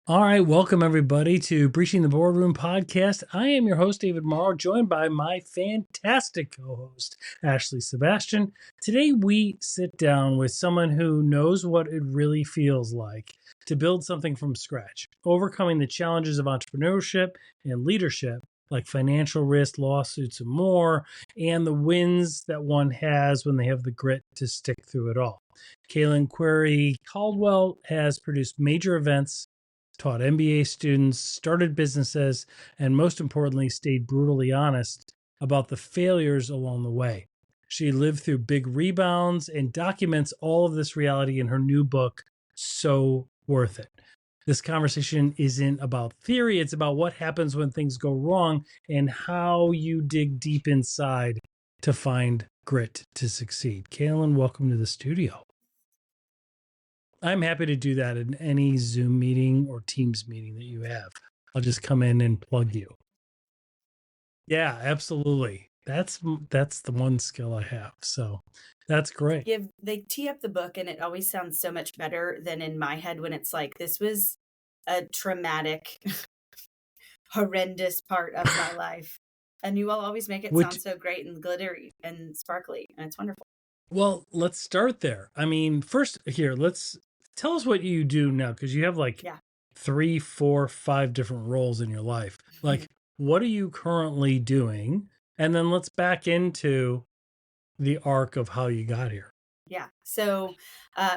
All right, welcome everybody to Breaching the Boardroom podcast. I am your host, David Mauro, joined by my fantastic co-host, Ashley Sebastian. Today we sit down with someone who knows what it really feels like to build something from scratch, overcoming the challenges of entrepreneurship and leadership, like financial risk, lawsuits, and more, and the wins that one has when they have the grit to stick through it all. Kaelyn Query Caldwell has produced major events, taught MBA students, started businesses, and most importantly, stayed brutally honest about the failures along the way. She lived through big rebounds and documents all of this reality in her new book, So Worth It. This conversation isn't about theory, it's about what happens when things go wrong and how you dig deep inside to find grit to succeed. Kaelin, welcome to the studio. I'm happy to do that in any Zoom meeting or Teams meeting that you have. I'll just come in and plug you. Yeah, absolutely. That's the one skill I have. So that's great. They tee up the book and it always sounds so much better than in my head when it's like, this was a traumatic, horrendous part of my life. And you will always make it sound so great and glittery and sparkly. And it's wonderful. Well, let's start there. I mean, first here, let's tell us what you do now, because you have like 3, 4, 5 different roles in your life. Like, what are you currently doing? And then let's back into the arc of how you got here. Yeah. So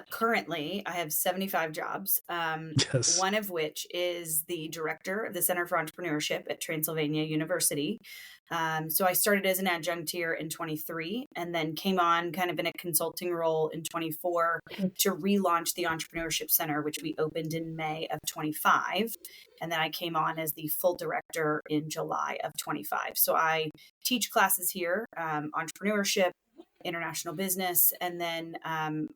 currently I have 75 jobs, one of which is the director of the Center for Entrepreneurship at Transylvania University. So I started as an adjunct here in 23 and then came on kind of in a consulting role in 24 to relaunch the Entrepreneurship Center, which we opened in May of 25. And then I came on as the full director in July of 25. So I teach classes here, entrepreneurship, international business, and then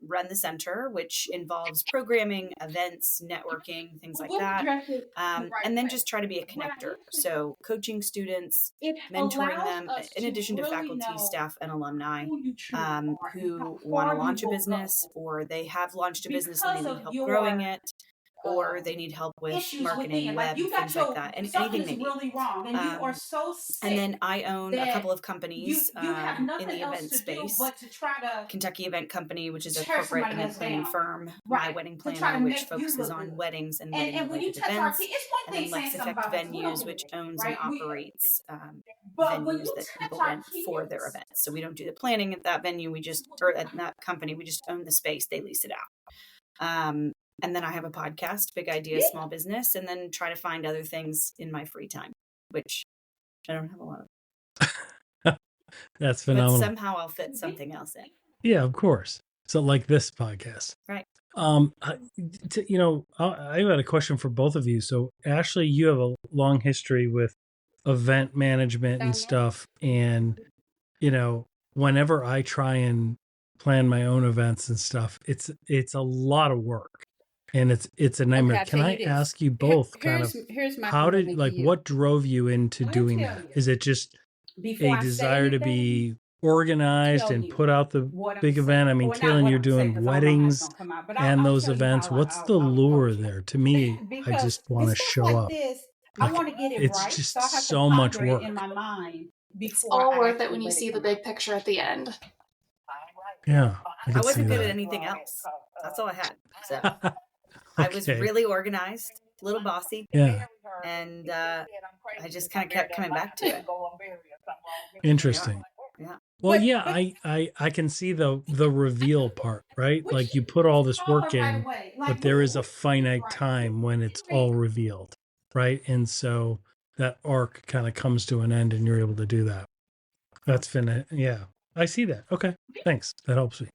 run the center, which involves programming, events, networking, things like that. And then just try to be a connector. So coaching students, mentoring them, in addition to faculty, staff, and alumni who want to launch a business, or they have launched a business and they need help growing it, or they need help with marketing, web, things like that, and anything they need. Really wrong, and you are so sick. And then I own a couple of companies in the event space. Kentucky Event Company, which is a corporate event planning firm. My Wedding Planner, which focuses on weddings and wedding-related events. And then Lex Effect Venues, which owns and operates venues that people rent for their events. So we don't do the planning at that venue. Or at that company, we just own the space. They lease it out. And then I have a podcast, Big Idea, Small Business, and then try to find other things in my free time, which I don't have a lot of. That's phenomenal. But somehow I'll fit something else in. Yeah, of course. So like this podcast. Right. I had a question for both of you. So Ashley, you have a long history with event management and stuff. And, whenever I try and plan my own events and stuff, it's a lot of work. And it's a nightmare. Okay, can I ask you both what drove you into doing that? Is it just a desire to be organized and put out the big event? I mean, Kaelin, you're doing weddings and those events. What's the lure there? To me, I just want to show up. I want to get it right. It's just so much work. It's all worth it when you see the big picture at the end. Yeah. I wasn't good at anything else. That's all I had. So I was really organized, a little bossy. Yeah. And I just kind of kept coming back to it. Interesting. Yeah. Well, yeah, I can see the reveal part, right? Like you put all this work in, but there is a finite time when it's all revealed, right? And so that arc kind of comes to an end and you're able to do that. That's yeah, I see that. Okay, thanks. That helps me.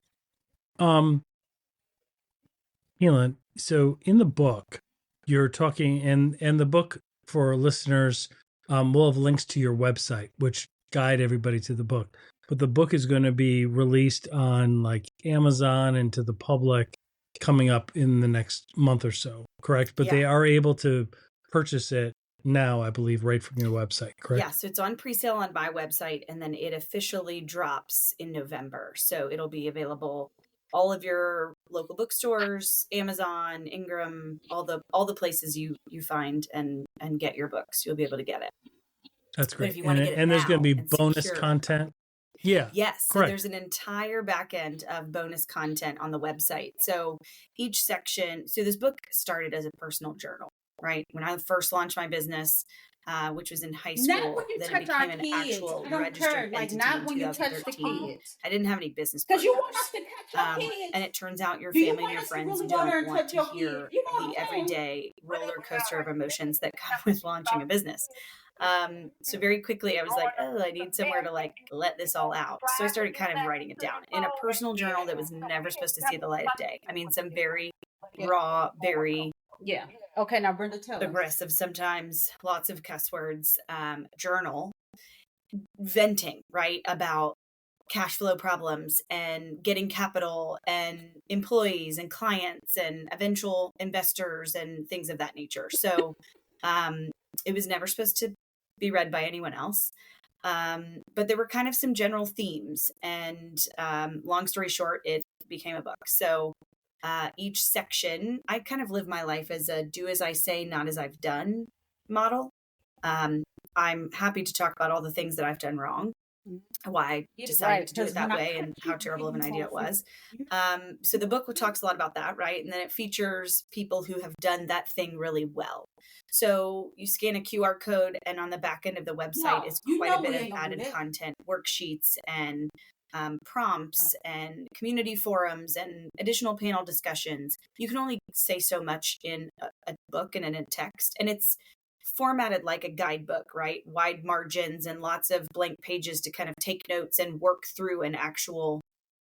Kaelin, so in the book, you're talking, and the book for listeners, we'll have links to your website, which guide everybody to the book. But the book is going to be released on like Amazon and to the public coming up in the next month or so, correct? But they are able to purchase it now, I believe, right from your website, correct? Yeah, so it's on pre-sale on my website, and then it officially drops in November. So it'll be available all of your local bookstores, Amazon, Ingram, all the places you find and get your books. You'll be able to get it. That's great. But if you want to get it and there's going to be bonus secure, content. Yeah. Yes. So correct. there's an entire back end of bonus content on the website. So each section, so this book started as a personal journal, right? When I first launched my business, which was in high school, then it became an actual registered entity in 2013. I didn't have any business partners. And it turns out your family and your friends don't want to hear the everyday roller coaster of emotions that come with launching a business. So very quickly I was like, oh, I need somewhere to like let this all out. So I started kind of writing it down in a personal journal that was never supposed to see the light of day. I mean, some very raw, very Okay, now Brenda, tell aggressive, sometimes lots of cuss words, journal, venting, right, about cash flow problems and getting capital and employees and clients and eventual investors and things of that nature. So it was never supposed to be read by anyone else. But there were kind of some general themes, and long story short, it became a book. So each section, I kind of live my life as a do as I say, not as I've done model. I'm happy to talk about all the things that I've done wrong, why I decided to do it that way, and how terrible of an idea it was. So the book talks a lot about that, right? And then it features people who have done that thing really well. So you scan a QR code, and on the back end of the website is quite a bit of added content, worksheets and prompts and community forums and additional panel discussions. You can only say so much in a book and in a text, and it's formatted like a guidebook, right? Wide margins and lots of blank pages to kind of take notes and work through an actual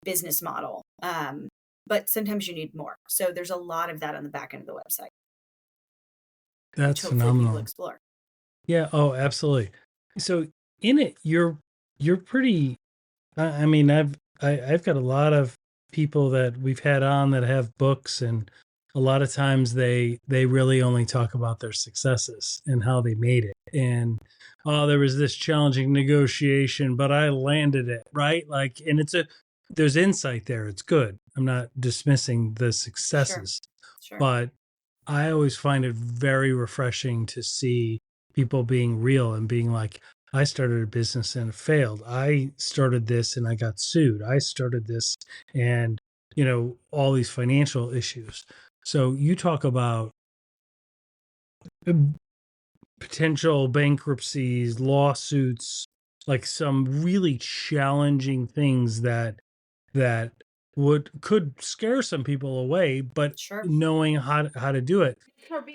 business model. But sometimes you need more. So there's a lot of that on the back end of the website. That's phenomenal. People explore. Yeah. Oh, absolutely. So in it, you're pretty. I mean, I've got a lot of people that we've had on that have books, and a lot of times they really only talk about their successes and how they made it. And there was this challenging negotiation, but I landed it, right? Like, and there's insight there. It's good. I'm not dismissing the successes, Sure. but I always find it very refreshing to see people being real and being like, I started a business and it failed. I started this and I got sued. I started this and, all these financial issues. So you talk about potential bankruptcies, lawsuits, like some really challenging things that could scare some people away, but knowing how to do it.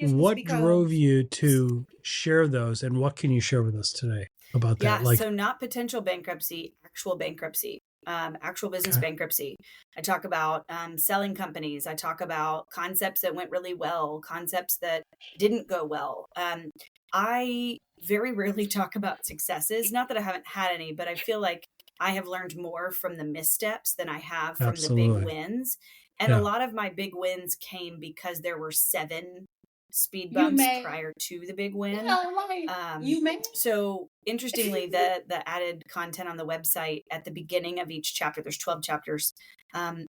What drove you to share those, and what can you share with us today about that? So not potential bankruptcy, actual bankruptcy, actual business bankruptcy. I talk about selling companies. I talk about concepts that went really well, concepts that didn't go well. I very rarely talk about successes. Not that I haven't had any, but I feel like I have learned more from the missteps than I have from the big wins. And a lot of my big wins came because there were 7 speed bumps prior to the big win. So interestingly, the added content on the website at the beginning of each chapter, there's 12 chapters.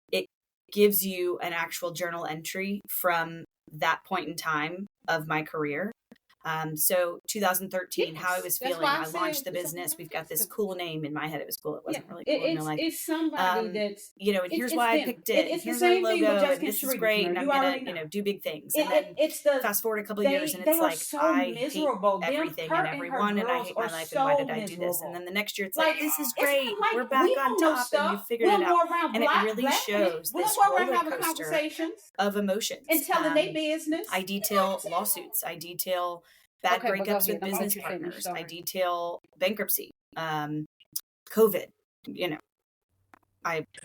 It gives you an actual journal entry from that point in time of my career. So 2013, how I was feeling. I launched the business. We've got this cool name. In my head, it was cool. It wasn't really cool in real life. It's somebody that's, and here's why I picked it. Here's our logo. And this is great. And I'm gonna, do big things. And then fast forward a couple of years, and it's like I hate everything and everyone, and I hate my life. And why did I do this? And then the next year, it's like this is great. We're back on top, and we figured it out. And it really shows this roller coaster of emotions. And telling their business. I detail lawsuits. I detail bad breakups with business partners. I detail bankruptcy, COVID,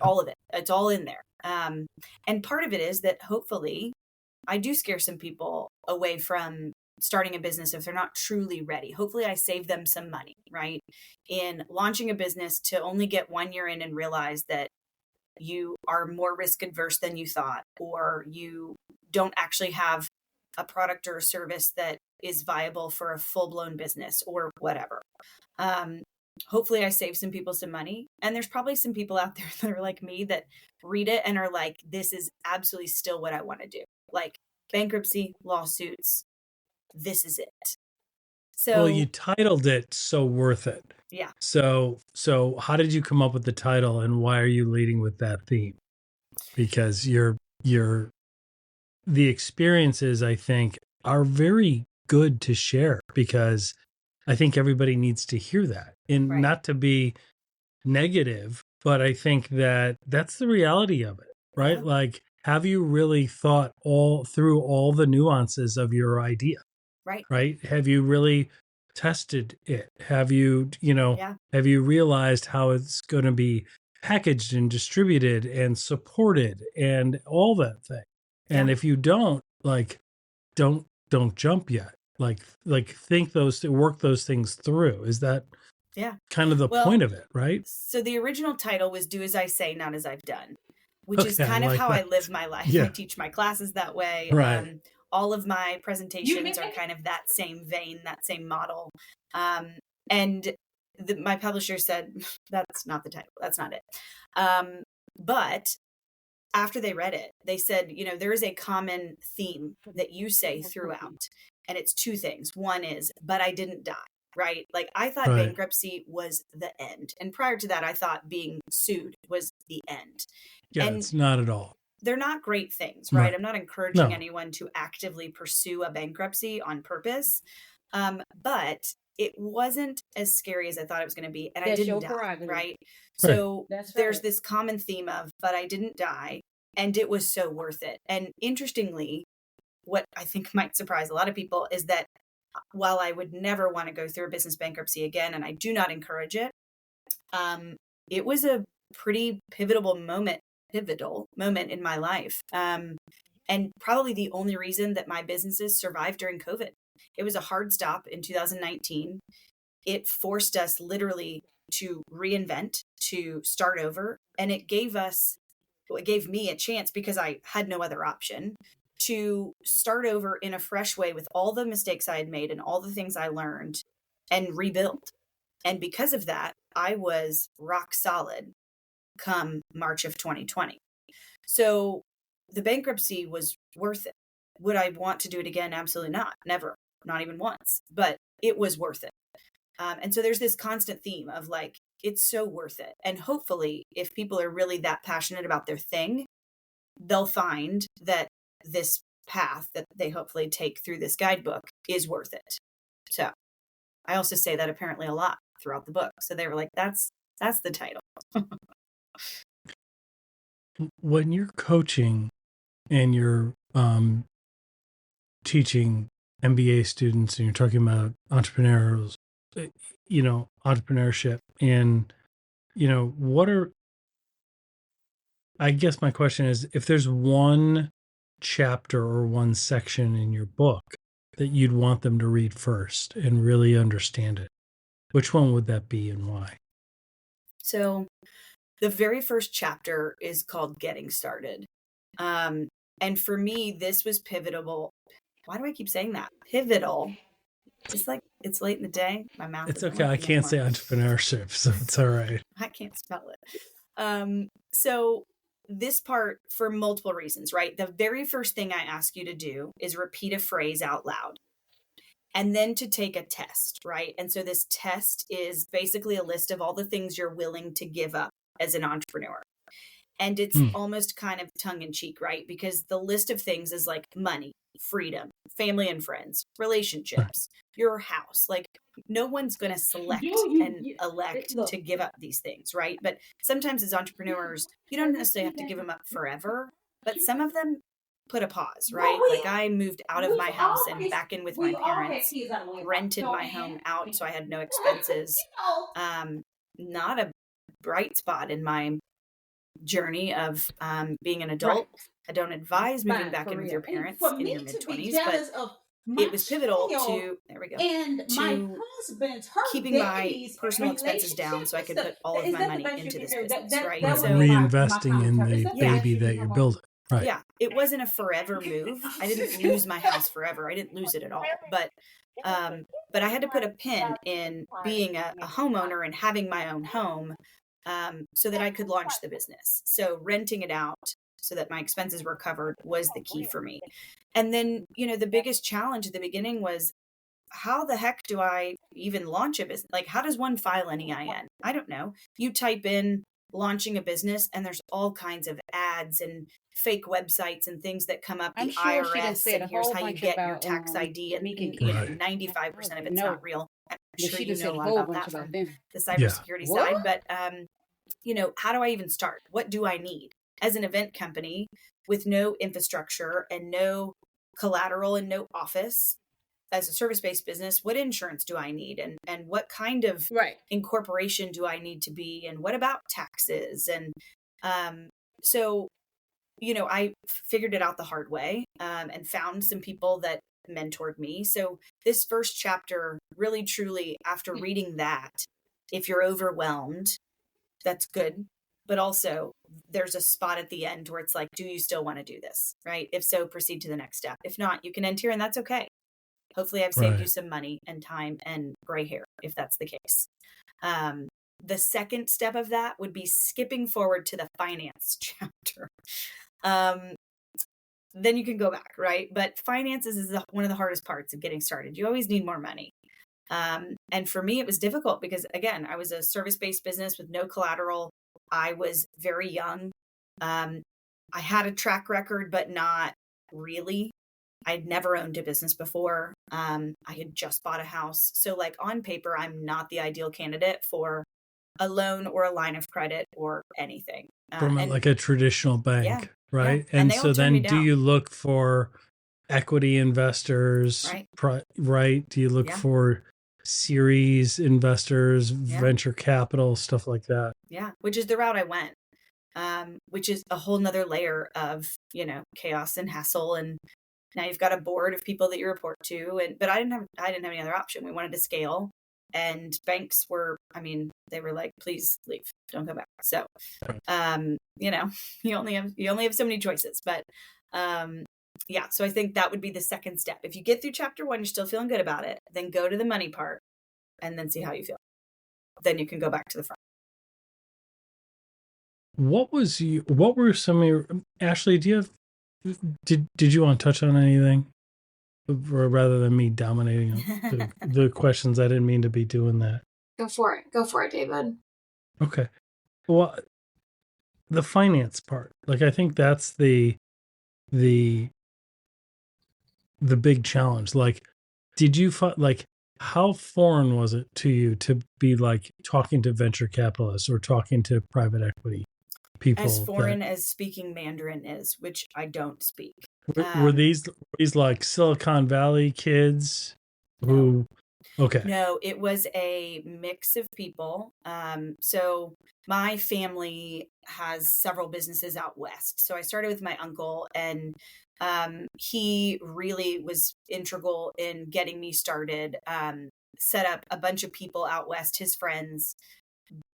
all of it. It's all in there. And part of it is that hopefully I do scare some people away from starting a business if they're not truly ready. Hopefully I save them some money, right? In launching a business to only get 1 year in and realize that you are more risk adverse than you thought, or you don't actually have a product or a service that is viable for a full-blown business or whatever. hopefully I save some people some money. And there's probably some people out there that are like me that read it and are like, this is absolutely still what I want to do. Like bankruptcy, lawsuits, this is it. So, well, you titled it So Worth It. Yeah. So how did you come up with the title, and why are you leading with that theme? Because the experiences, I think, are very good to share, because I think everybody needs to hear that, and Right. not to be negative, but I think that that's the reality of it, right? Yeah. Like, have you really thought through all the nuances of your idea? Right. Right? Have you really tested it? Have you, Yeah. have you realized how it's going to be packaged and distributed and supported and all that thing? And Yeah. if you don't, like, don't jump yet. Like think work those things through. Is that kind of the point of it, right? So the original title was Do As I Say, Not As I've Done, which is kind of how I live my life. Yeah. I teach my classes that way. Right. All of my presentations are kind of that same vein, that same model. And my publisher said, that's not the title. That's not it. But after they read it, they said, there is a common theme that you say throughout. And it's two things. One is, but I didn't die, right? Like I thought bankruptcy was the end. And prior to that, I thought being sued was the end. Yeah, and it's not at all. They're not great things, right? Right. I'm not encouraging anyone to actively pursue a bankruptcy on purpose. But it wasn't as scary as I thought it was going to be. And I didn't die, right? So there's this common theme of, but I didn't die. And it was so worth it. And interestingly, what I think might surprise a lot of people is that while I would never want to go through a business bankruptcy again, and I do not encourage it, it was a pretty pivotal moment in my life. And probably the only reason that my businesses survived during COVID. It was a hard stop in 2019. It forced us literally to reinvent, to start over. And it gave me a chance, because I had no other option, to start over in a fresh way with all the mistakes I had made and all the things I learned and rebuild. And because of that, I was rock solid come March of 2020. So the bankruptcy was worth it. Would I want to do it again? Absolutely not. Never. Not even once. But it was worth it. And so there's this constant theme of like, it's so worth it. And hopefully, if people are really that passionate about their thing, they'll find that this path that they hopefully take through this guidebook is worth it. So I also say that apparently a lot throughout the book. So they were like, that's the title. When you're coaching and you're teaching MBA students and you're talking about entrepreneurship, and, I guess my question is, if there's one chapter or one section in your book that you'd want them to read first and really understand it, which one would that be and why? So the very first chapter is called Getting Started. And for me, this was pivotal. Why do I keep saying that? Pivotal. It's like, it's late in the day. My mouth It's isn't okay. I working can't anymore. say entrepreneurship, so it's all right. I can't spell it. So this part, for multiple reasons, right? The very first thing I ask you to do is repeat a phrase out loud. And then to take a test, right? And so this test is basically a list of all the things you're willing to give up as an entrepreneur. And it's almost kind of tongue in cheek, right? Because the list of things is like money, freedom, family and friends, relationships, your house. Like no one's going to select and elect to give up these things, right? But sometimes as entrepreneurs, you don't necessarily have to give them up forever, but some of them put a pause, right? Like I moved out of my house and back in with my parents, rented my home out so I had no expenses. Not a bright spot in my journey of being an adult. I don't advise moving back in with your parents in your mid-20s, but it was pivotal to, there we go, to keeping my personal expenses down so I could put all of my money into this business, right? Right. So Reinvesting in the baby that you're building. Right. Yeah, it wasn't a forever move. I didn't lose my house forever. I didn't lose it at all. But But I had to put a pin in being a homeowner and having my own home so that I could launch the business. So renting it out so that my expenses were covered was the key for me. And then, the biggest challenge at the beginning was, how the heck do I even launch a business? Like, how does one file an EIN? I don't know. You type in launching a business and there's all kinds of ads and fake websites and things that come up. The IRS, and here's how you get your tax ID. And 95% of it's not real. I'm sure you know a lot about that from the cybersecurity side. But, how do I even start? What do I need as an event company with no infrastructure and no collateral and no office? As a service-based business, what insurance do I need? And what kind of incorporation do I need to be? And what about taxes? And so, I figured it out the hard way and found some people that mentored me. So this first chapter, really, truly, after reading that, if you're overwhelmed, that's good. But also there's a spot at the end where it's like, do you still want to do this? Right? If so, proceed to the next step. If not, you can end here and that's okay. Hopefully I've saved you some money and time and gray hair, if that's the case. The second step of that would be skipping forward to the finance chapter. Then you can go back, right? But finances is one of the hardest parts of getting started. You always need more money. And for me, it was difficult because, again, I was a service-based business with no collateral. I was very young. I had a track record, but not really. I'd never owned a business before. I had just bought a house. So like on paper, I'm not the ideal candidate for a loan or a line of credit or anything. From like a traditional bank, right? Yeah. And so then do you look for equity investors, right? Do you look for series investors, venture capital, stuff like that? Yeah, which is the route I went, which is a whole nother layer of, chaos and hassle. And now you've got a board of people that you report to, but I didn't have any other option. We wanted to scale, and banks were, they were like, please leave, don't come back. So, you only have so many choices, but, so I think that would be the second step. If you get through chapter 1, you're still feeling good about it, then go to the money part and then see how you feel. Then you can go back to the front. What were some of your, Ashley, do you have, did you want to touch on anything rather than me dominating the questions? I didn't mean to be doing that. Go for it, David. Okay. Well, the finance part, like, I think that's the big challenge. Like, did you how foreign was it to you to be like talking to venture capitalists or talking to private equity people? As foreign as speaking Mandarin is, which I don't speak. Were these like Silicon Valley kids who? Okay. No, it was a mix of people. So my family has several businesses out west. So I started with my uncle, and he really was integral in getting me started. Set up a bunch of people out west, his friends,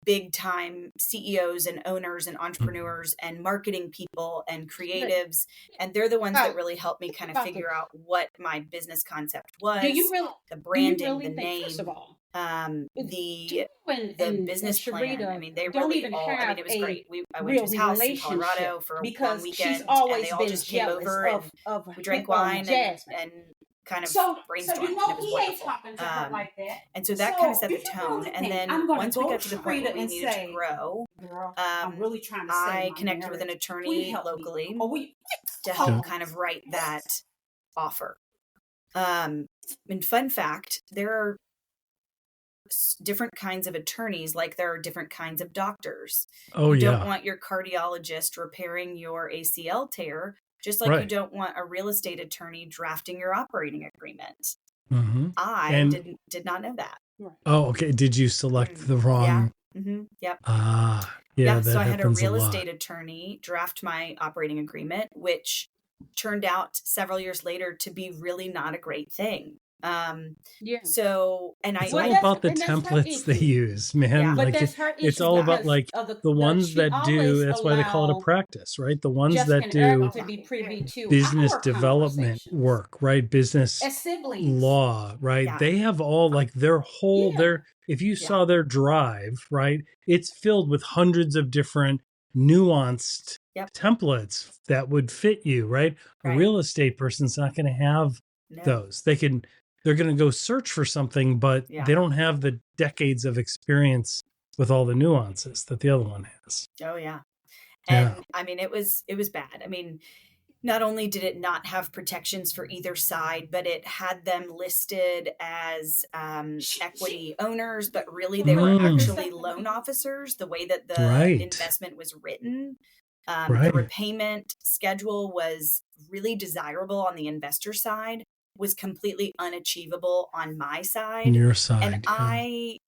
big time CEOs and owners and entrepreneurs and marketing people and creatives. And they're the ones that really helped me kind of figure out what my business concept was. The branding, the name, first of all, the business plan. They really all, it was great. I went to his house in Colorado for one weekend, and they all just came over and we drank wine and kind of brainstormed. And it was wonderful. And so that kind of set the tone. And then once we got to the point where we needed to grow, I connected with an attorney locally to help kind of write that offer. And fun fact, there are different kinds of attorneys, like there are different kinds of doctors. You don't want your cardiologist repairing your ACL tear, just like you don't want a real estate attorney drafting your operating agreement. Mm-hmm. I did not know that. Oh, okay. Did you select the wrong? Yeah. Mm-hmm. Yep. Yeah. So I had a real estate attorney draft my operating agreement, which turned out several years later to be really not a great thing. Yeah. So, and It's I all about the templates they use, man. Yeah. But Like that's her issue. it's all about because like of the ones she that do, always that's why they call it a allow practice, right? The ones Jessica that and do Erica to be privy to business our development conversations work, right? Business as siblings. law, right? Yeah. They have all like their whole, Yeah. if you saw their drive, right? It's filled with hundreds of different nuanced Yep. templates that would fit you, right? A Right. real estate person's not going to have No. those. They're going to go search for something, but Yeah. they don't have the decades of experience with all the nuances that the other one has. Oh yeah. Yeah. And I mean, it was bad. I mean, not only did it not have protections for either side, but it had them listed as equity owners, but really they were actually loan officers, the way that the investment was written. The repayment schedule was really desirable on the investor side, was completely unachievable on my side. On your side. And I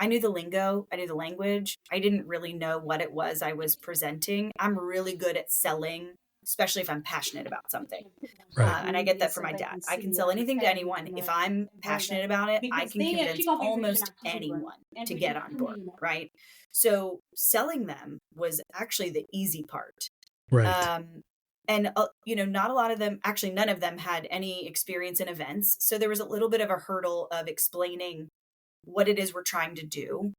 knew the lingo, I knew the language. I didn't really know what it was I was presenting. I'm really good at selling, especially if I'm passionate about something. Right. And I get that from my dad. I can sell anything to anyone. If I'm passionate about it, I can convince almost anyone to get on board, right? So selling them was actually the easy part. Right. And, not a lot of them, actually none of them had any experience in events. So there was a little bit of a hurdle of explaining what it is we're trying to do.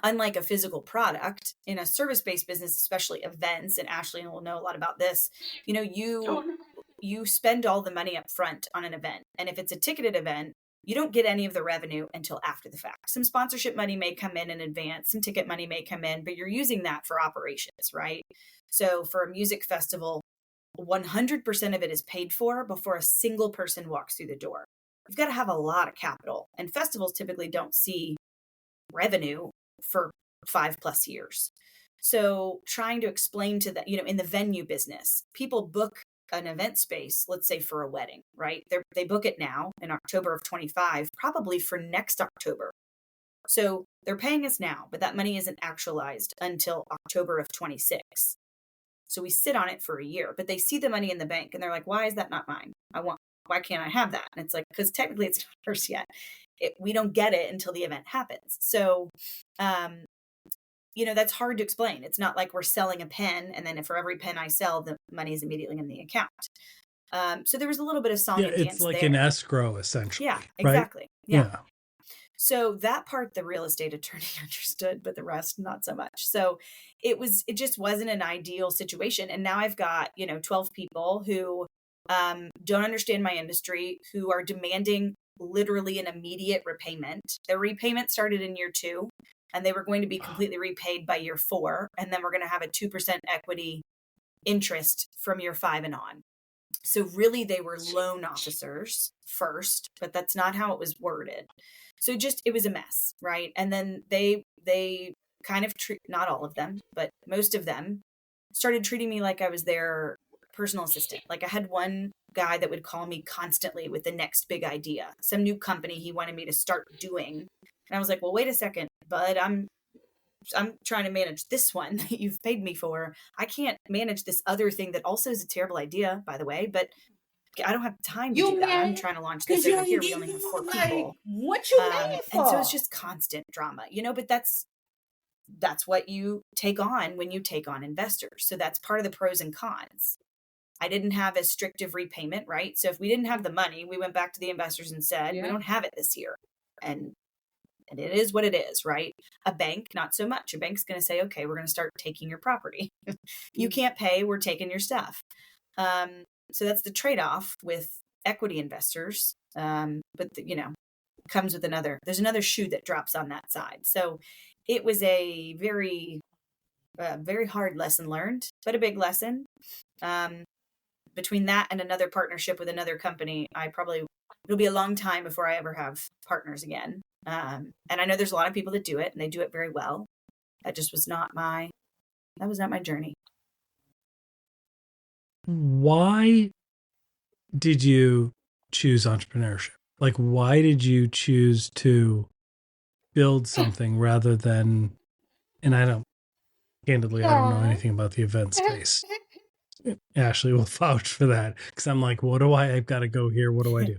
Unlike a physical product, in a service-based business, especially events, and Ashley will know a lot about this, you spend all the money up front on an event. And if it's a ticketed event, you don't get any of the revenue until after the fact. Some sponsorship money may come in advance, some ticket money may come in, but you're using that for operations, right? So for a music festival, 100% of it is paid for before a single person walks through the door. You've got to have a lot of capital, and festivals typically don't see revenue for 5+ years. So trying to explain to that, in the venue business, people book an event space, let's say for a wedding, right? They book it now in October of 25, probably for next October. So they're paying us now, but that money isn't actualized until October of 26. So we sit on it for a year, but they see the money in the bank and they're like, why is that not mine? Why can't I have that? And it's like, because technically it's not ours yet. We don't get it until the event happens. So, that's hard to explain. It's not like we're selling a pen and then for every pen I sell, the money is immediately in the account. So there was a little bit of song and dance. It's like there. an escrow, essentially. Yeah, exactly. Right? Yeah. So that part the real estate attorney understood, but the rest not so much. So it just wasn't an ideal situation. And now I've got, 12 people who don't understand my industry, who are demanding literally an immediate repayment. Their repayment started in year 2, and they were going to be completely repaid by year 4. And then we're going to have a 2% equity interest from year 5 and on. So really they were loan officers first, but that's not how it was worded. So it was a mess, right? And then they kind of not all of them, but most of them started treating me like I was their personal assistant. Like I had one guy that would call me constantly with the next big idea, some new company he wanted me to start doing. And I was like, well, wait a second, bud, I'm trying to manage this one that you've paid me for. I can't manage this other thing that also is a terrible idea, by the way, but I don't have time to do that. I'm trying to launch this over here. We only have 4 people. What you mad for? And so it's just constant drama, but that's what you take on when you take on investors. So that's part of the pros and cons. I didn't have as strict of repayment, right? So if we didn't have the money, we went back to the investors and said, we don't have it this year. And it is what it is, right? A bank, not so much. A bank's going to say, okay, we're going to start taking your property. You can't pay, we're taking your stuff. So that's the trade-off with equity investors. But comes with there's another shoe that drops on that side. So it was a very, very hard lesson learned, but a big lesson. Between that and another partnership with another company, it'll be a long time before I ever have partners again. And I know there's a lot of people that do it and they do it very well. That just was not my journey. Why did you choose entrepreneurship? Like, why did you choose to build something rather than, and I don't know anything about the event space, Ashley will vouch for that, because I'm like, I've got to go here. What do I do?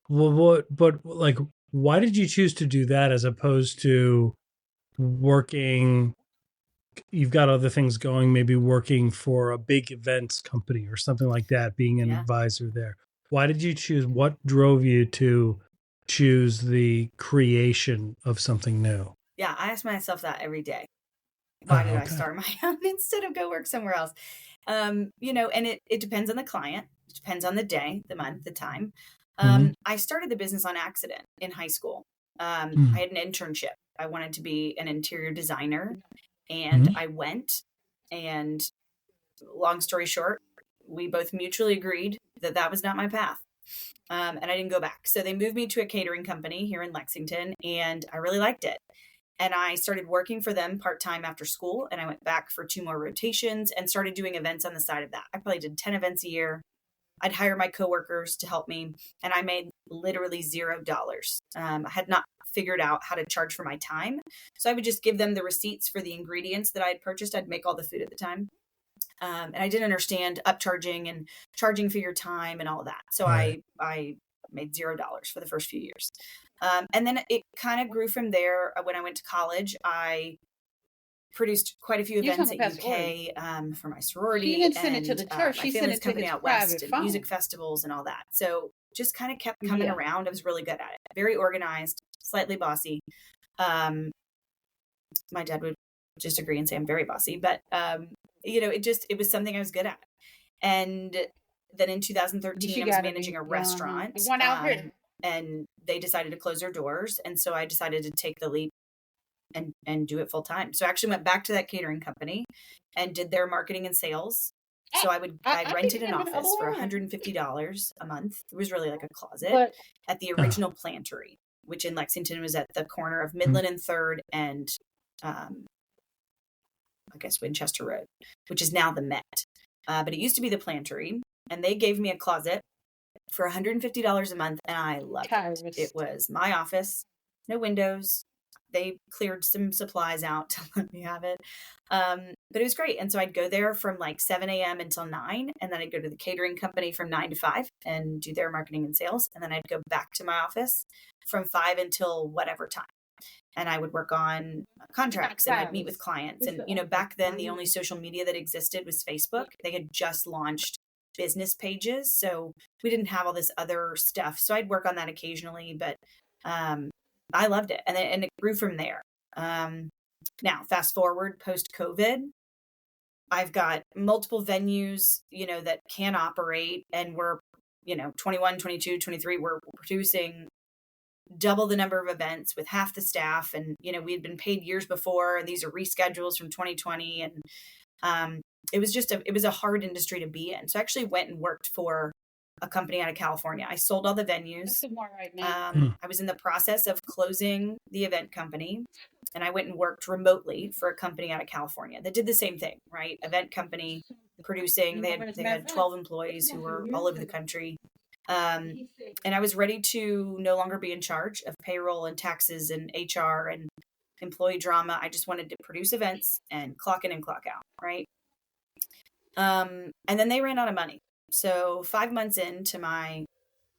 What, but like, why did you choose to do that as opposed to working? You've got other things going, maybe working for a big events company or something like that, being an advisor there. Why did you choose? What drove you to choose the creation of something new? Yeah, I ask myself that every day. Why did I start my own instead of go work somewhere else? And it depends on the client. It depends on the day, the month, the time. I started the business on accident in high school. I had an internship. I wanted to be an interior designer, and I went, and long story short, we both mutually agreed that that was not my path. And I didn't go back. So they moved me to a catering company here in Lexington, and I really liked it. And I started working for them part-time after school, and I went back for 2 more rotations and started doing events on the side of that. I probably did 10 events a year. I'd hire my coworkers to help me, and I made literally $0. I had not figured out how to charge for my time. So I would just give them the receipts for the ingredients that I had purchased. I'd make all the food at the time. And I didn't understand upcharging and charging for your time and all that. So I made $0 for the first few years. And then it kind of grew from there. When I went to college, I produced quite a few events at UK for my sorority. She didn't send it to the church. My she family's sent it to company the out west private and phone. music festivals and all that. So just kind of kept coming around. I was really good at it. Very organized, slightly bossy. My dad would just agree and say I'm very bossy, but it was something I was good at. And then in 2013, I was managing a restaurant. One out here. And they decided to close their doors. And so I decided to take the leap and do it full time. So I actually went back to that catering company and did their marketing and sales. So I rented an office for $150 a month. It was really like a closet at the original Plantery, which in Lexington was at the corner of Midland and 3rd and I guess Winchester Road, which is now the Met. But it used to be the Plantery, and they gave me a closet for $150 a month, and I loved it. It was my office, no windows. They cleared some supplies out to let me have it. But it was great. And so I'd go there from like 7 a.m. until 9, and then I'd go to the catering company from 9 to 5 and do their marketing and sales. And then I'd go back to my office from 5 until whatever time. And I would work on contracts and I'd meet with clients. And, back then the only social media that existed was Facebook. They had just launched business pages. So we didn't have all this other stuff. So I'd work on that occasionally, but I loved it. And it grew from there. Now, fast forward post-COVID, I've got multiple venues, that can operate, and we're, 21, 22, 23, we're producing double the number of events with half the staff. And, we had been paid years before, and these are reschedules from 2020. And it was a hard industry to be in. So I actually went and worked for a company out of California. I sold all the venues. I was in the process of closing the event company, and I went and worked remotely for a company out of California that did the same thing, right? Event company producing. They had 12 employees who were all over the country. And I was ready to no longer be in charge of payroll and taxes and HR and employee drama. I just wanted to produce events and clock in and clock out, right? And then they ran out of money. So 5 months into my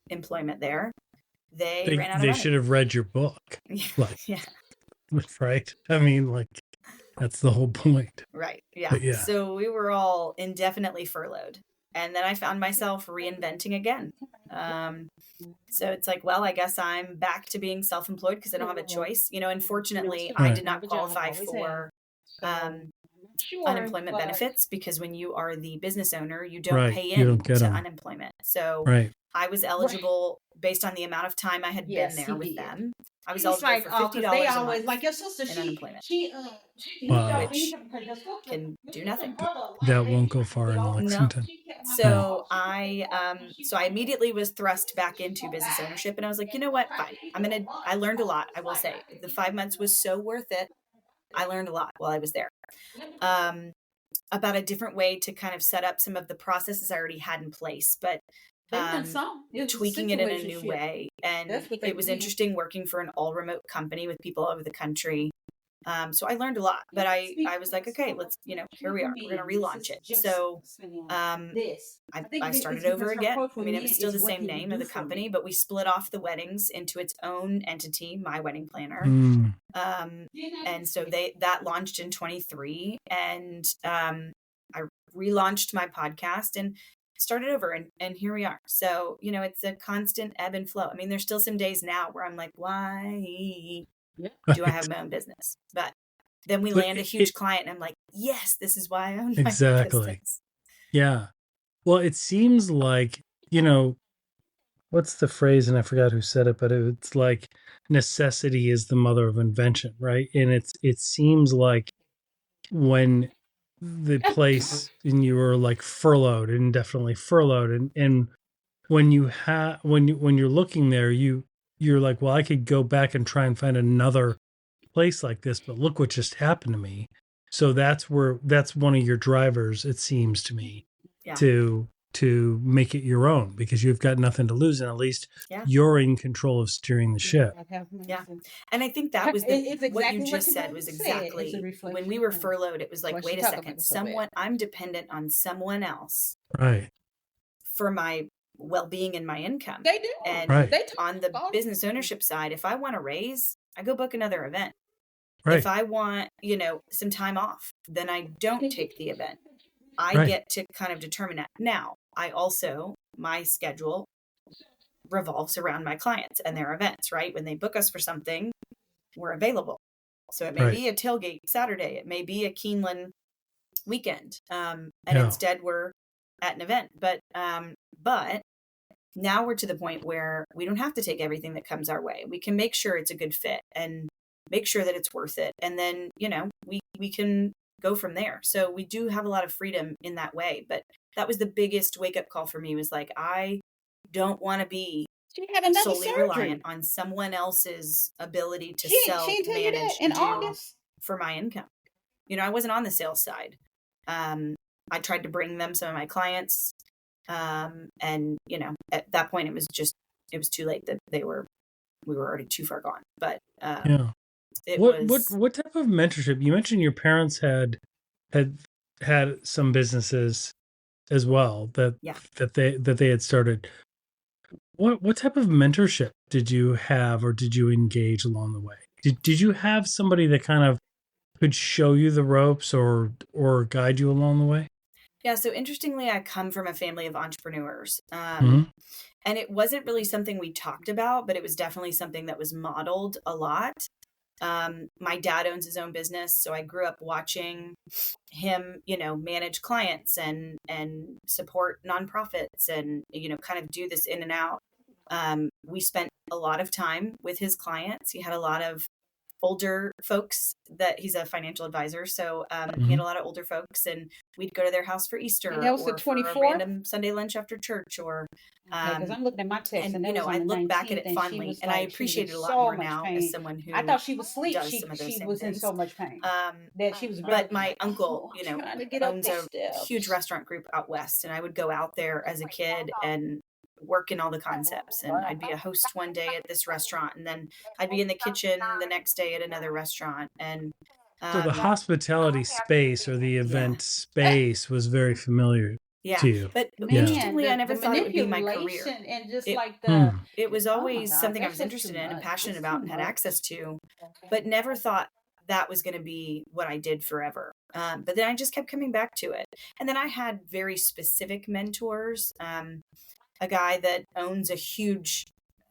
employment there, they ran out of money. They should have read your book. Yeah. Right? I mean, that's the whole point. Right. Yeah. So we were all indefinitely furloughed. And then I found myself reinventing again. So it's like, well, I guess I'm back to being self-employed because I don't have a choice. Unfortunately, I did not qualify for unemployment benefits because when you are the business owner, you don't pay into unemployment. So I was eligible based on the amount of time I had been there with them. I was eligible for $50 a month in unemployment, which can do nothing. That won't go far in Lexington. No. So I immediately was thrust back into business ownership, and I was like, you know what? Fine. I learned a lot. I will say the 5 months was so worth it. I learned a lot while I was there. About a different way to kind of set up some of the processes I already had in place, but tweaking it in a new way. And it was interesting working for an all remote company with people all over the country. So I learned a lot, but I was like, okay, let's, here we are. We're going to relaunch it. So I started over again. I mean, it was still the same name of the company, but we split off the weddings into its own entity, My Wedding Planner. And so that launched in 23, and I relaunched my podcast and started over, and here we are. So, it's a constant ebb and flow. I mean, there's still some days now where I'm like, why do I have my own business? But then we land a huge client and I'm like, yes, this is why I own my business. Yeah. Well, it seems like, what's the phrase? And I forgot who said it, but it's like necessity is the mother of invention, right? And it seems like when the place and you were like furloughed, indefinitely furloughed, and when you're looking there, you're like, well, I could go back and try and find another place like this, but look what just happened to me. So that's one of your drivers, it seems to me, to make it your own, because you've got nothing to lose, and at least you're in control of steering the ship. Yeah. And I think that was what you just said was exactly when we were furloughed. It was like, wait a second, I'm dependent on someone else, right, for my well-being and my income. They do. And on the business ownership side, if I want a raise, I go book another event. Right. If I want, some time off, then I don't take the event. I get to kind of determine that. Now, my schedule revolves around my clients and their events, right? When they book us for something, we're available. So it may be a tailgate Saturday. It may be a Kaelin weekend. And instead we're at an event. But now we're to the point where we don't have to take everything that comes our way. We can make sure it's a good fit and make sure that it's worth it. And then, we can go from there. So we do have a lot of freedom in that way. But that was the biggest wake up call for me, was like, I don't want to be solely reliant on someone else's ability to self-manage and do for my income. I wasn't on the sales side. I tried to bring them some of my clients. And, at that point it was too late, that we were already too far gone. But, what type of mentorship? You mentioned your parents had some businesses as well that they had started. What type of mentorship did you have, or did you engage along the way? Did you have somebody that kind of could show you the ropes or guide you along the way? Yeah. So interestingly, I come from a family of entrepreneurs. And it wasn't really something we talked about, but it was definitely something that was modeled a lot. My dad owns his own business, so I grew up watching him, manage clients and support nonprofits and, kind of do this in and out. We spent a lot of time with his clients. He had a lot of older folks that he's a financial advisor. So he had a lot of older folks, and we'd go to their house for Easter or for a random Sunday lunch after church, or because I'm looking at my text, and I look back at it fondly, and I appreciate it a lot more now as someone who I thought she was asleep. She was in so much pain that she was. But my uncle, owns a huge restaurant group out west, and I would go out there as a kid and work in all the concepts, and I'd be a host one day at this restaurant, and then I'd be in the kitchen the next day at another restaurant. And so the hospitality space or the event space was very familiar to you. But interestingly, I never thought it would be my career. And just it was always something I was interested in and passionate about and had access to, but never thought that was going to be what I did forever. But then I just kept coming back to it. And then I had very specific mentors. A guy that owns a huge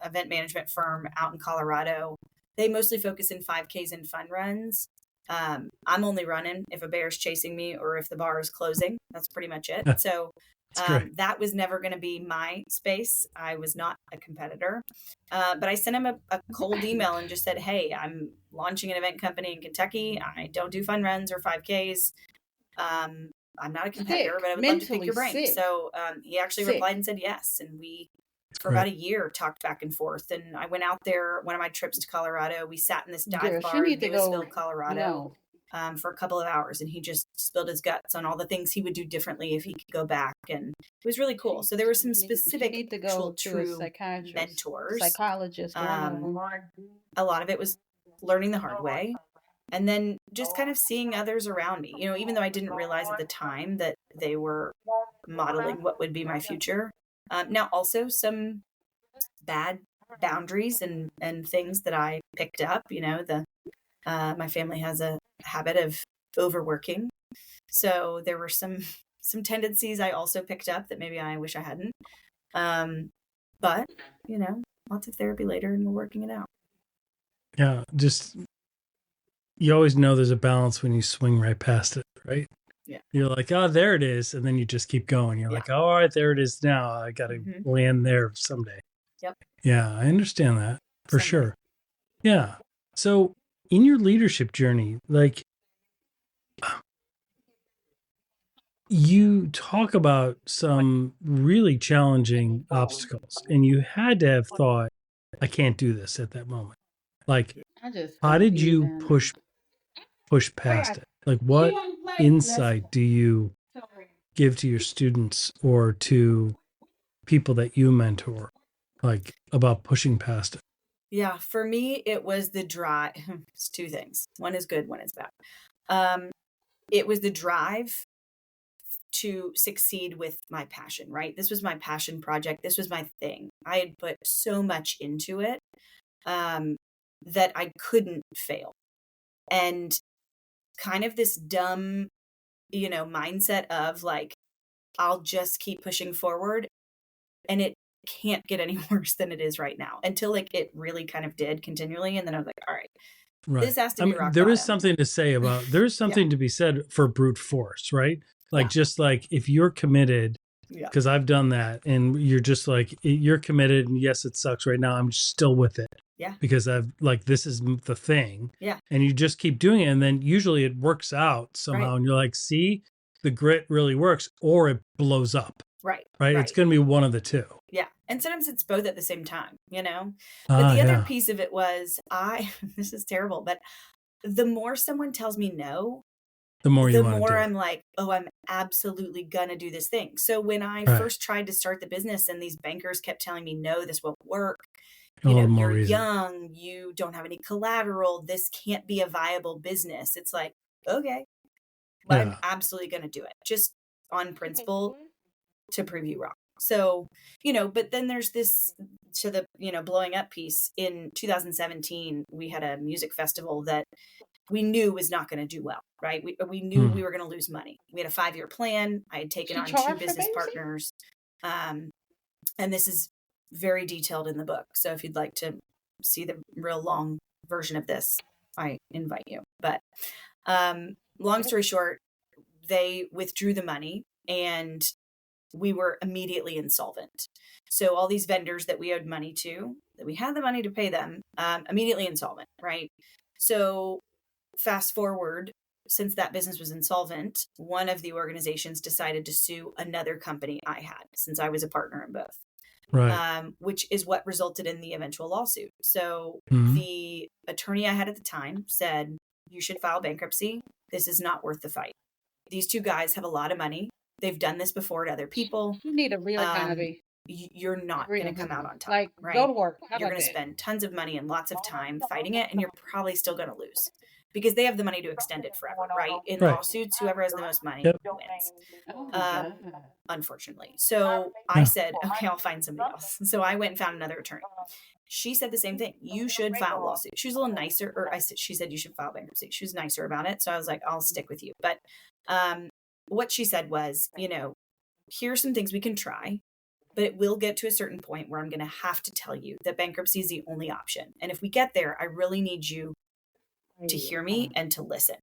event management firm out in Colorado. They mostly focus in 5Ks and fun runs. I'm only running if a bear's chasing me or if the bar is closing. That's pretty much it. So that was never going to be my space. I was not a competitor. But I sent him a cold email and just said, hey, I'm launching an event company in Kentucky. I don't do fun runs or 5Ks. I'm not a competitor, but I would love to pick your brain. So he actually replied and said yes. And we, for about a year, talked back and forth. And I went out there, one of my trips to Colorado, we sat in this dive bar in Davisville, Colorado, for a couple of hours. And he just spilled his guts on all the things he would do differently if he could go back. And it was really cool. So there were some specific actual true mentors. Psychologist. A lot of it was learning the hard way. And then just kind of seeing others around me, even though I didn't realize at the time that they were modeling what would be my future. Now also some bad boundaries and things that I picked up, my family has a habit of overworking. So there were some tendencies I also picked up that maybe I wish I hadn't. But, lots of therapy later and we're working it out. Yeah. Just, you always know there's a balance when you swing right past it, right? Yeah. You're like, oh, there it is. And then you just keep going. You're like, oh, all right, there it is now. I got to land there someday. Yep. Yeah, I understand that for sure. Yeah. So in your leadership journey, like, you talk about some really challenging obstacles, and you had to have thought, I can't do this at that moment. Like, how did you push past it? Like, what insight do you give to your students or to people that you mentor, like, about pushing past it? Yeah, for me, it was the drive. It's two things. One is good, one is bad. It was the drive to succeed with my passion, right? This was my passion project. This was my thing. I had put so much into it that I couldn't fail. And kind of this dumb, mindset of like, I'll just keep pushing forward. And it can't get any worse than it is right now, until like it really kind of did continually. And then I was like, all right. This has to be rock there bottom. is something to say about, there's something to be said for brute force, right? Like, just like if you're committed, because I've done that, and you're just like, you're committed, and yes, it sucks right now, I'm still with it. Yeah. Because I've like, this is the thing. Yeah. And you just keep doing it. And then usually it works out somehow. Right. And you're like, see, the grit really works, or it blows up. Right. Right. It's going to be one of the two. Yeah. And sometimes it's both at the same time, But the other piece of it was this is terrible, but the more someone tells me no, the more I'm like, oh, I'm absolutely gonna do this thing. So when I first tried to start the business and these bankers kept telling me, no, this won't work. You're young, you don't have any collateral, this can't be a viable business. It's like, okay, but I'm absolutely gonna do it, just on principle, to prove you wrong. So, but then there's this, to the, blowing up piece. In 2017, we had a music festival that we knew was not going to do well, right? We knew we were going to lose money. We had a 5-year plan. I had taken on 2 business partners. And this is very detailed in the book. So if you'd like to see the real long version of this, I invite you. But long story short, they withdrew the money and we were immediately insolvent. So all these vendors that we owed money to, that we had the money to pay them, immediately insolvent, right? So fast forward, since that business was insolvent, one of the organizations decided to sue another company I had, since I was a partner in both. Right. Which is what resulted in the eventual lawsuit. So the attorney I had at the time said, you should file bankruptcy. This is not worth the fight. These 2 guys have a lot of money. They've done this before to other people. You need a real economy. You're not going to come out on top. Like, right? Go to work. You're going to spend tons of money and lots of time fighting it, and you're probably still going to lose. Because they have the money to extend it forever, right? In lawsuits, whoever has the most money wins, unfortunately. So I said, okay, I'll find somebody else. So I went and found another attorney. She said the same thing. You should file a lawsuit. She was a little nicer, she said you should file bankruptcy. She was nicer about it. So I was like, I'll stick with you. But what she said was, here's some things we can try, but it will get to a certain point where I'm going to have to tell you that bankruptcy is the only option. And if we get there, I really need you to hear me and to listen.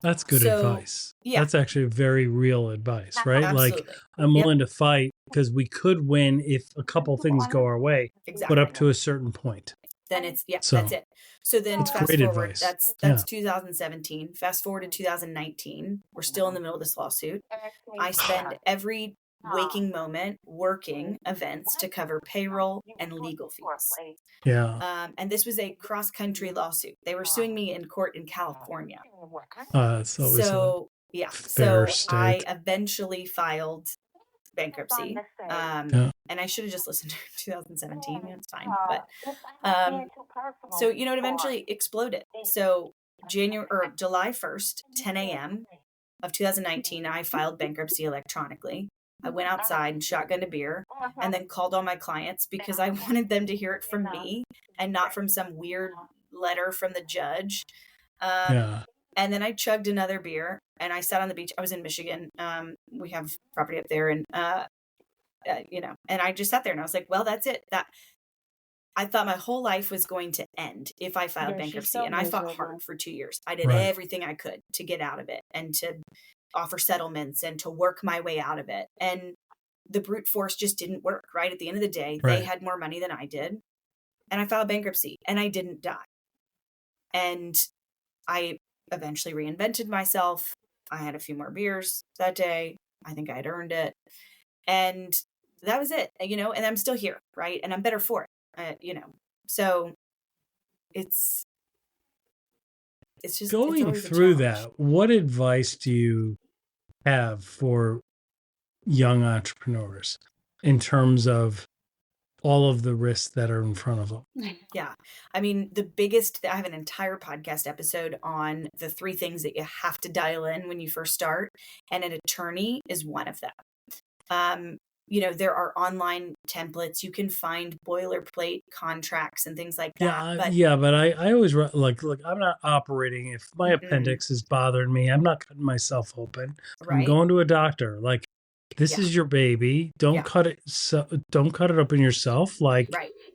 That's good advice. Yeah. That's actually very real advice, right? Absolutely. Like, I'm willing to fight because we could win if a couple things go our way, but up to a certain point. Then it's, that's it. So then fast forward, advice. That's 2017. Fast forward to 2019. We're still in the middle of this lawsuit. I spend every waking moment working events to cover payroll and legal fees. Yeah. And this was a cross-country lawsuit. They were suing me in court in California. So state. I eventually filed bankruptcy. And I should have just listened to 2017. It's fine. But so, it eventually exploded. So July 1st, 10 a.m. of 2019, I filed bankruptcy electronically. I went outside and shotgunned a beer and then called all my clients because I wanted them to hear it from me and not from some weird letter from the judge. And then I chugged another beer and I sat on the beach. I was in Michigan. We have property up there, and and I just sat there and I was like, well, that's it. I thought my whole life was going to end if I filed bankruptcy, and I fought hard for 2 years. I did everything I could to get out of it and to offer settlements and to work my way out of it. And the brute force just didn't work, right? At the end of the day, they had more money than I did. And I filed bankruptcy and I didn't die. And I eventually reinvented myself. I had a few more beers that day. I think I had earned it. And that was it, and I'm still here, right? And I'm better for it. So it's just going through that. What advice do you have for young entrepreneurs in terms of all of the risks that are in front of them? Yeah. I mean, I have an entire podcast episode on the 3 things that you have to dial in when you first start. And an attorney is one of them. There are online templates. You can find boilerplate contracts and things like that. But I always look, I'm not operating. If my appendix is bothering me, I'm not cutting myself open. I'm going to a doctor. Like, this is your baby. Don't cut it. Don't cut it open yourself. Like,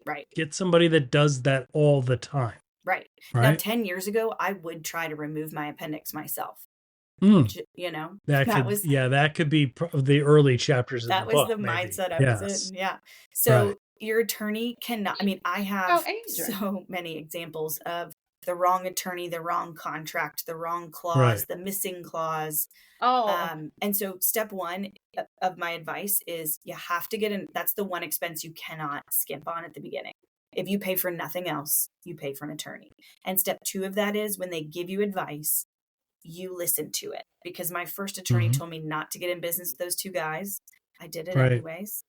right. Get somebody that does that all the time. Right. Now, 10 years ago, I would try to remove my appendix myself. That could be the early chapters of the book. That was the mindset I was in. Yeah. So your attorney cannot, I have so many examples of the wrong attorney, the wrong contract, the wrong clause, the missing clause. And so step 1 of my advice is you have to get in. That's the one expense you cannot skimp on at the beginning. If you pay for nothing else, you pay for an attorney. And step 2 of that is when they give you advice, you listen to it, because my first attorney told me not to get in business with those 2 guys. I did it anyways.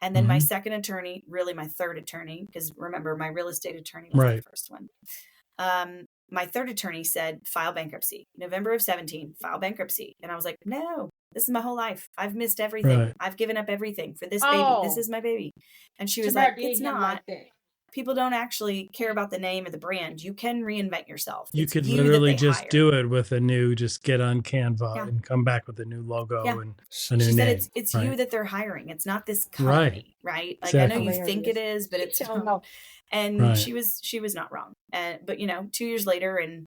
And then my second attorney, really my third attorney, because remember, my real estate attorney was the first one. My third attorney said, file bankruptcy. November of 17, file bankruptcy. And I was like, no, this is my whole life. I've missed everything. I've given up everything for this baby. This is my baby. And she was like, it's not. People don't actually care about the name or the brand. You can reinvent yourself. You could literally just do it with just get on Canva and come back with a new logo and a new name. Said it's you that they're hiring. It's not this company, right? Like, exactly. I know you think it is, but it's not. And she was not wrong. But 2 years later, and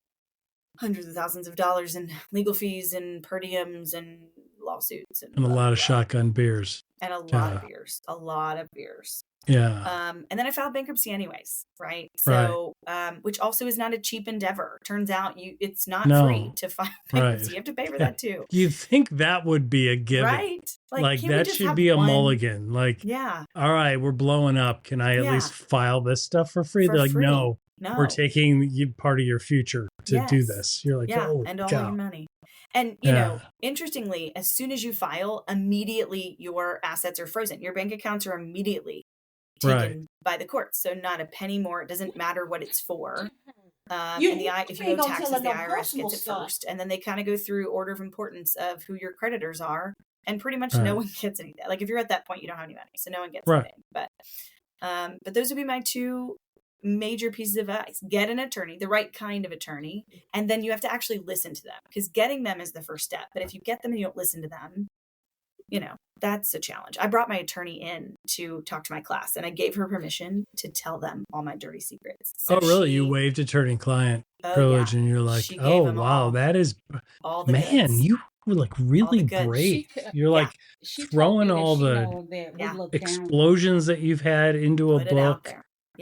hundreds of thousands of dollars in legal fees and per diems and lawsuits and a lot of shotgun beers. And a lot of beers. Yeah. And then I filed bankruptcy anyways, right? So, which also is not a cheap endeavor. Turns out it's not free to file bankruptcy. You have to pay for that too. You'd think that would be a given. Right. Like that should be a mulligan. Like, all right, we're blowing up. Can I at least file this stuff for free? They're like, no, we're taking part of your future to do this. You're like, and all your money. And, interestingly, as soon as you file, immediately your assets are frozen. Your bank accounts are immediately taken by the courts. So not a penny more. It doesn't matter what it's for. If you owe taxes, the IRS gets it first. And then they kind of go through order of importance of who your creditors are. And pretty much no one gets anything. Like, if you're at that point, you don't have any money. So no one gets anything. But those would be my 2 major pieces of advice. Get an attorney, the right kind of attorney. And then you have to actually listen to them, because getting them is the first step. But if you get them and you don't listen to them, that's a challenge. I brought my attorney in to talk to my class, and I gave her permission to tell them all my dirty secrets. So really? You waived attorney-client privilege, and you're like, oh, wow, that is, you were like really brave. You're like throwing all the explosions that you've had into a book,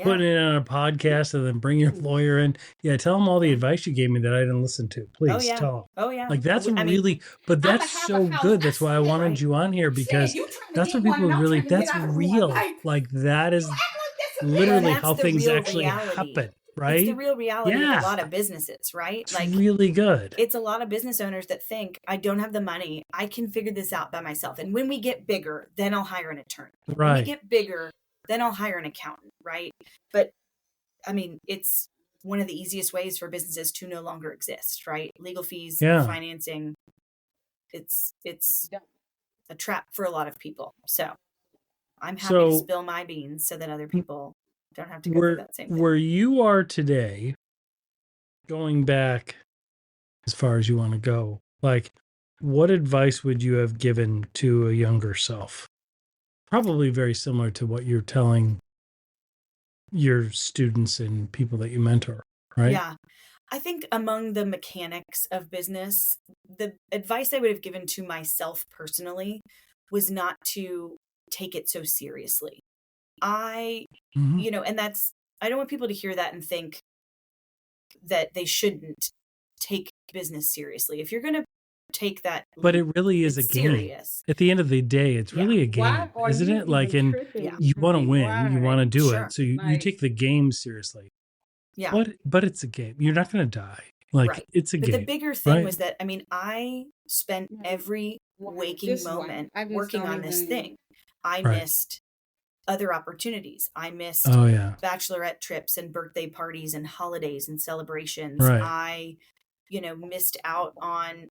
putting it on a podcast, and then bring your lawyer in. Yeah, tell them all the advice you gave me that I didn't listen to. Please tell them. Oh, yeah. Like, that's but that's so good. That's why I wanted you on here, because that's what people really, that's real. Like, that is literally how things actually happen. Right? It's the real reality of a lot of businesses, right? It's really good. It's a lot of business owners that think, I don't have the money. I can figure this out by myself. And when we get bigger, then I'll hire an attorney. Right. When we get bigger, then I'll hire an accountant, right? But one of the easiest ways for businesses to no longer exist, right? Legal fees, Yeah. financing, it's a trap for a lot of people. So I'm happy to spill my beans so that other people don't have to go through that same thing. Where you are today, going back as far as you want to go, like, what advice would you have given to a younger self? Probably very similar to what you're telling your students and people that you mentor, right? Yeah. I think among the mechanics of business, the advice I would have given to myself personally was not to take it so seriously. And I don't want people to hear that and think that they shouldn't take business seriously. If you're going to take that, but it really is a game. Serious. At the end of the day, it's really a game, isn't it? Like, and you want to win, you want to do it, so you take the game seriously. Yeah, but it's a game. You're not going to die. Like, it's a game. But the bigger thing was that, I mean, I spent every waking moment working on this thing. I missed other opportunities. I missed bachelorette trips and birthday parties and holidays and celebrations. I, missed out on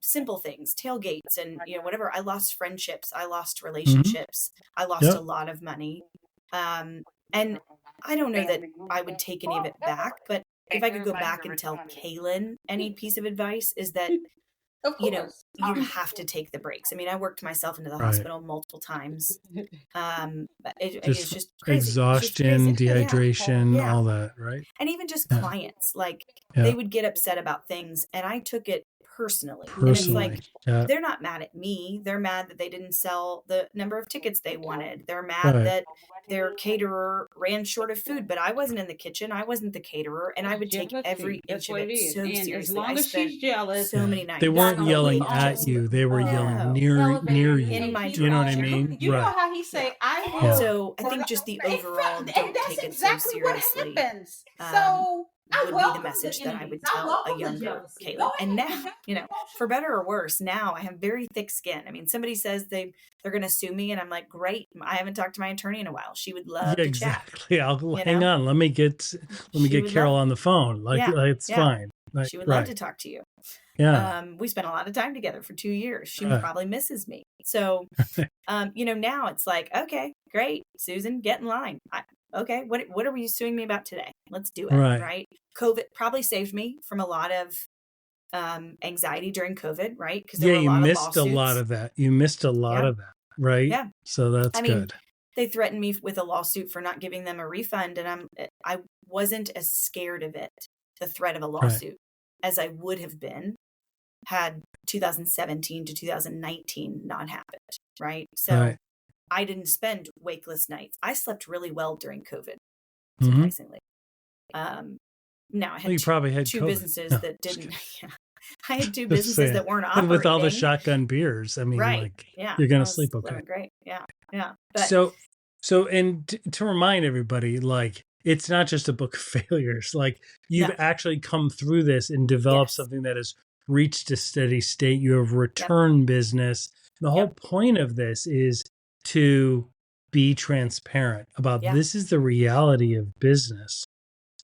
simple things, tailgates and, whatever. I lost friendships. I lost relationships. I lost a lot of money. And I don't know that I would take any of it back, but if I could go back and tell Kaelin any piece of advice is that, you have to take the breaks. I mean, I worked myself into the hospital multiple times. It's just crazy. Exhaustion, dehydration, all that, right? And even just clients, like they would get upset about things and I took it personally. And it's like, they're not mad at me. They're mad that they didn't sell the number of tickets they wanted. They're mad that their caterer ran short of food, but I wasn't in the kitchen. I wasn't the caterer, and I would take every inch of it so seriously. As long as she's jealous, so many nights. They weren't yelling at you. They were yelling near you. In my you know what I mean? You know how he say, I will. So I think just the overall don't take it so seriously. Would be the message that I would tell a younger Kaelin. And now, for better or worse, now I have very thick skin. I mean, somebody says they're going to sue me, and I'm like, great. I haven't talked to my attorney in a while. She would love to exactly. chat. I'll hang on. Let me get Carol on the phone. It's fine. She would love to talk to you. Yeah. We spent a lot of time together for 2 years. She probably misses me. So, now it's like, okay, great. Susan, get in line. Okay, what are you suing me about today? Let's do it. Right. COVID probably saved me from a lot of anxiety during COVID, right? Because you missed a lot of that. You missed a lot of that, right? Yeah. So that's good. They threatened me with a lawsuit for not giving them a refund, and I wasn't as scared of it, the threat of a lawsuit, as I would have been had 2017 to 2019 not happened, right? So I didn't spend wakeless nights. I slept really well during COVID, surprisingly. Now I had you probably had two COVID. businesses that didn't. I had two businesses that weren't operating. With all the shotgun beers, I mean, you're going to sleep okay. Great, yeah. But, and to remind everybody, like, it's not just a book of failures. Like, you've actually come through this and developed something that has reached a steady state. You have return business. The whole point of this is to be transparent about this is the reality of business.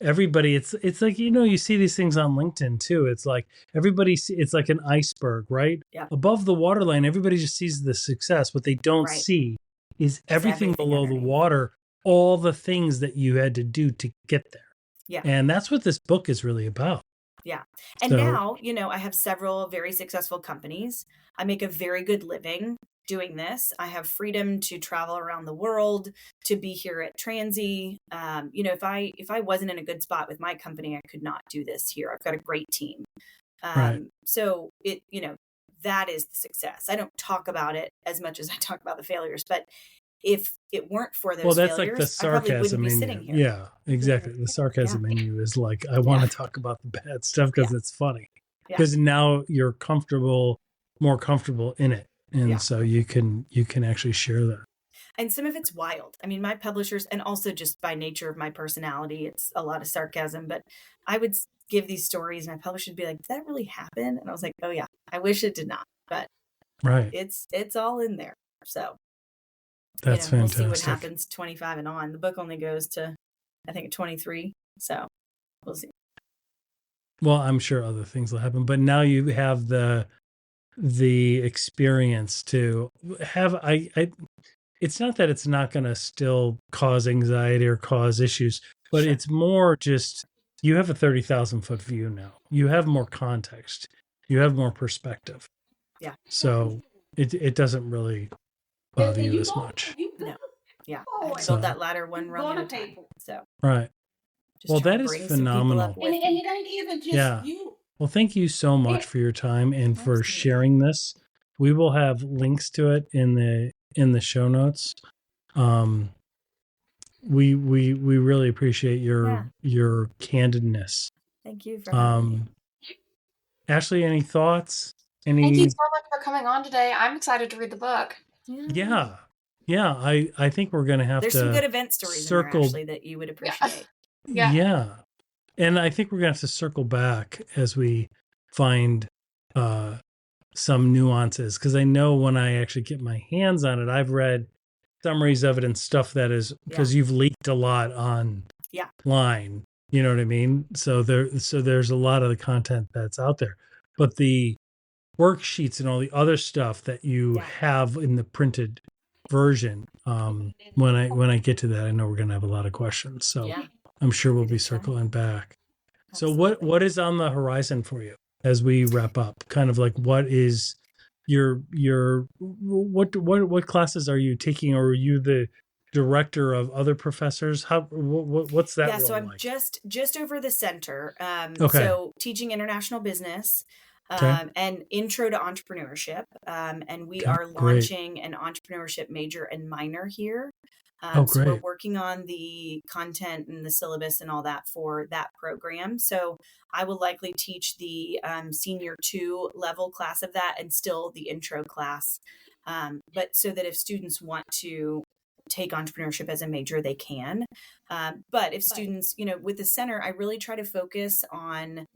Everybody, it's like, you see these things on LinkedIn too. It's like it's like an iceberg, right? Yeah. Above the waterline, everybody just sees the success. What they don't see is everything below the water, all the things that you had to do to get there. Yeah. And that's what this book is really about. Yeah. And now, I have several very successful companies. I make a very good living doing this. I have freedom to travel around the world, to be here at Transy. If I wasn't in a good spot with my company, I could not do this here. I've got a great team. So it, that is the success. I don't talk about it as much as I talk about the failures, but if it weren't for those that's failures, like the sarcasm in you. Yeah, exactly. The sarcasm in you is like, I want to talk about the bad stuff because it's funny. Because now you're more comfortable in it. And so you can actually share that. And some of it's wild. I mean, my publishers, and also just by nature of my personality, it's a lot of sarcasm, but I would give these stories and my publisher would be like, did that really happen? And I was like, oh yeah, I wish it did not, but it's all in there. So that's fantastic. We'll see what happens 25 and on. The book only goes to, I think, 23. So we'll see. Well, I'm sure other things will happen, but now you have the experience to have. It's not that it's not going to still cause anxiety or cause issues, but it's more just you have a 30,000-foot view now. You have more context. You have more perspective. Yeah. So it doesn't really bother you as much. No. Yeah. I built that ladder one rung at a time. So. Right. Well, that is phenomenal. And it ain't even just you. Well, thank you so much for your time and for sharing this. We will have links to it in the show notes. We really appreciate your candidness. Thank you for having me. Ashley, any thoughts? Thank you so much for coming on today. I'm excited to read the book. Yeah. I think we're going to have There's to some good event stories in there, Ashley, that you would appreciate. Yeah. And I think we're going to have to circle back as we find some nuances, because I know when I actually get my hands on it, I've read summaries of it and stuff that is because you've leaked a lot online. You know what I mean? So there's a lot of the content that's out there, but the worksheets and all the other stuff that you have in the printed version, when I get to that, I know we're going to have a lot of questions. So I'm sure we'll be circling back. Absolutely. So what is on the horizon for you as we wrap up? Kind of like, what is what classes are you taking, or are you the director of other professors? What's that? Yeah, so I'm like? just over the center. Okay. So teaching international business. And intro to entrepreneurship. And we are launching an entrepreneurship major and minor here. So we're working on the content and the syllabus and all that for that program. So I will likely teach the senior 2 level class of that and still the intro class. But so that if students want to take entrepreneurship as a major, they can. But if students, with the center, I really try to focus on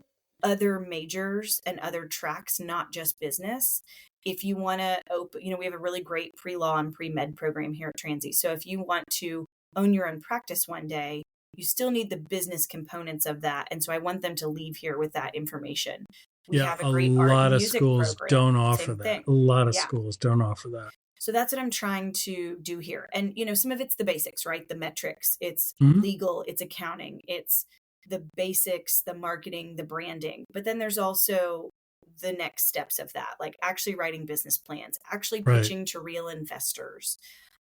other majors and other tracks, not just business. If you want to open, we have a really great pre-law and pre-med program here at Transy. So if you want to own your own practice one day, you still need the business components of that. And so I want them to leave here with that information. We have a great art and music program. A lot of schools don't offer that. A lot of schools don't offer that. So that's what I'm trying to do here. And, some of it's the basics, right? The metrics, it's legal, it's accounting, it's the basics, the marketing, the branding. But then there's also the next steps of that, like actually writing business plans, actually pitching to real investors.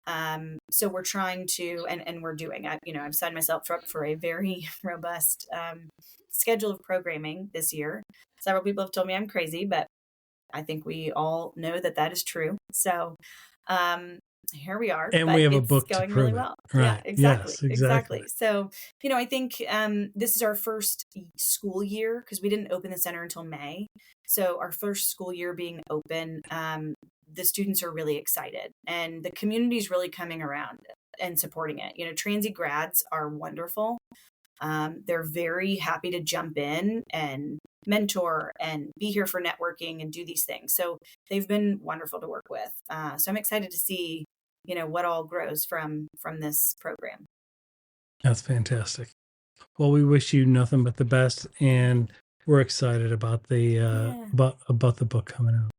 So we're trying to, and we're doing, I've signed myself up for a very robust schedule of programming this year. Several people have told me I'm crazy, but I think we all know that is true. So, here we are, and we have a book going to prove really well. Right. Yeah, exactly. Yes, exactly. So, I think this is our first school year because we didn't open the center until May. So our first school year being open, the students are really excited and the community is really coming around and supporting it. Transy grads are wonderful. They're very happy to jump in and mentor and be here for networking and do these things. So they've been wonderful to work with. So I'm excited to see, what all grows from this program. That's fantastic. Well, we wish you nothing but the best, and we're excited about the about the book coming out.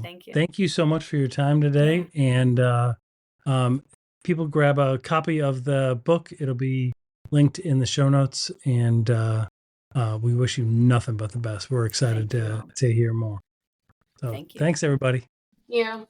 Thank you. Thank you so much for your time today. Yeah. And people grab a copy of the book. It'll be linked in the show notes, and we wish you nothing but the best. We're excited to hear more. So thanks, everybody. Yeah.